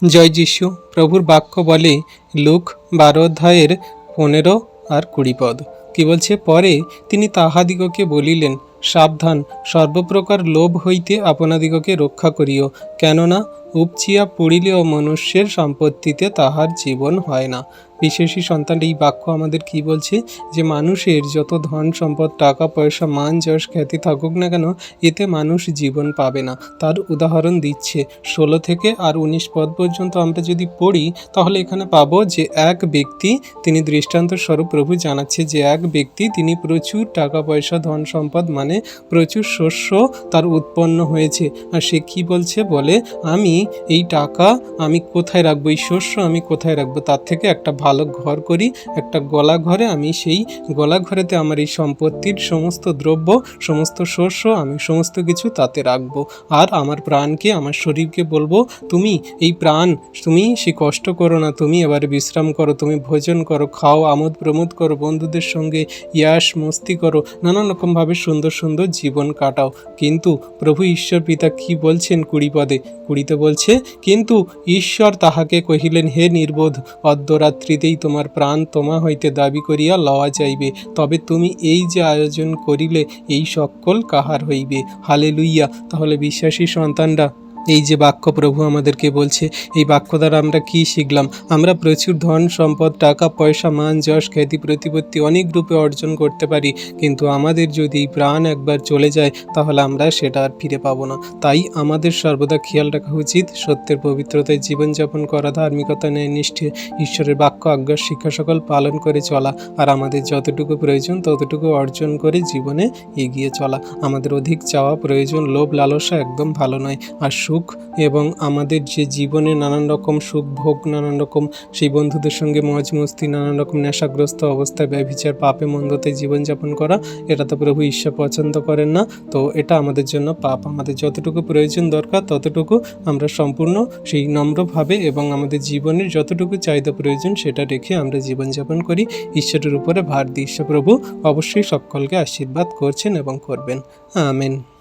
জয় যিশু। প্রভুর বাক্য বলে লুক 12 অধ্যায়ের 15 আর 20 পদ কি বলছে, পরে তিনি তাহাদিগকে বলিলেন, সাবধান, সর্বপ্রকার লোভ হইতে আপনাদিগকে রক্ষা করিও, কেননা উপচিয়া পড়িলেও মনুষ্যের সম্পত্তিতে তাহার জীবন হয় না। বিশেষী সন্তান এই বাক্য আমাদের কি বলছে, যে মানুষের যত ধন সম্পদ, টাকা পয়সা, মান যশ খ্যাতি থাকুক না কেন, এতে মানুষ জীবন পাবে না। তার উদাহরণ দিচ্ছে 16 থেকে আর 19 পদ পর্যন্ত আমরা যদি পড়ি, তাহলে এখানে পাবো যে এক ব্যক্তি, তিনি দৃষ্টান্ত স্বরূপ প্রভু জানাচ্ছে যে এক ব্যক্তি, তিনি প্রচুর টাকা পয়সা, ধন সম্পদ, মানে প্রচুর শস্য তার উৎপন্ন হয়েছে। আর সে কি বলছে, বলে আমি এই টাকা আমি কোথায় রাখবো, এই শস্য আমি কোথায় রাখবো, তার থেকে একটা ভালো ঘর করি, একটা গলা ঘরে, আমি সেই গলা ঘরেতে আমার এই সম্পত্তির সমস্ত দ্রব্য, সমস্ত শস্য, আমি সমস্ত কিছু তাতে রাখবো। আর আমার প্রাণকে, আমার শরীরকে বলবো, তুমি এই প্রাণ, তুমি সে কষ্ট করো না, তুমি এবারে বিশ্রাম করো, তুমি ভোজন করো, খাও, আমোদ প্রমোদ করো, বন্ধুদের সঙ্গে ইয়াস মস্তি করো, নানান রকমভাবে সুন্দর সুন্দর জীবন কাটাও। কিন্তু প্রভু ঈশ্বর পিতা কি বলছেন 20 পদে? 20তে বলছে, কিন্তু ঈশ্বর তাহাকে কহিলেন, হে নির্বোধ, অর্ধরাত্রিতেই তোমার প্রাণ তোমা হইতে দাবি করিয়া লওয়া যাইবে, তবে তুমি এই যে আয়োজন করিলে, এই সকল কাহার হইবে? হালেলুইয়া। তাহলে বিশ্বাসী সন্তানরা, এই যে বাক্য প্রভু আমাদেরকে বলছে, এই বাক্য দ্বারা আমরা কি শিখলাম? আমরা প্রচুর ধন সম্পদ, টাকা পয়সা, মান যশ খ্যাতি প্রতিপত্তি অনেক রূপে অর্জন করতে পারি, কিন্তু আমাদের যদি এই প্রাণ একবার চলে যায়, তাহলে আমরা সেটা আর ফিরে পাবো না। তাই আমাদের সর্বদা খেয়াল রাখা উচিত, সত্যের পবিত্রতায় জীবনযাপন করা, ধার্মিকতা, ন্যায় নিষ্ঠে ঈশ্বরের বাক্য আজ্ঞা শিক্ষা সকল পালন করে চলা, আর আমাদের যতটুকু প্রয়োজন ততটুকু অর্জন করে জীবনে এগিয়ে চলা। আমাদের অধিক চাওয়া প্রয়োজন, লোভ লালসা একদম ভালো নয়। আর সুখ এবং আমাদের যে জীবনে নানান রকম সুখ ভোগ, নানান রকম সেই বন্ধুদের সঙ্গে মজ মস্তি, নানান রকম নেশাগ্রস্ত অবস্থায় ব্যভিচার, পাপে মন্দতে জীবনযাপন করা, এটা তো প্রভু ঈশ্বর পছন্দ করেন না। তো এটা আমাদের জন্য পাপ। আমাদের যতটুকু প্রয়োজন দরকার ততটুকু আমরা সম্পূর্ণ সেই নম্রভাবে এবং আমাদের জীবনের যতটুকু চাহিদা প্রয়োজন সেটা রেখে আমরা জীবনযাপন করি, ঈশ্বরের উপরে ভার দিই। ঈশ্বর প্রভু অবশ্যই সকলকে আশীর্বাদ করছেন এবং করবেন। আমেন।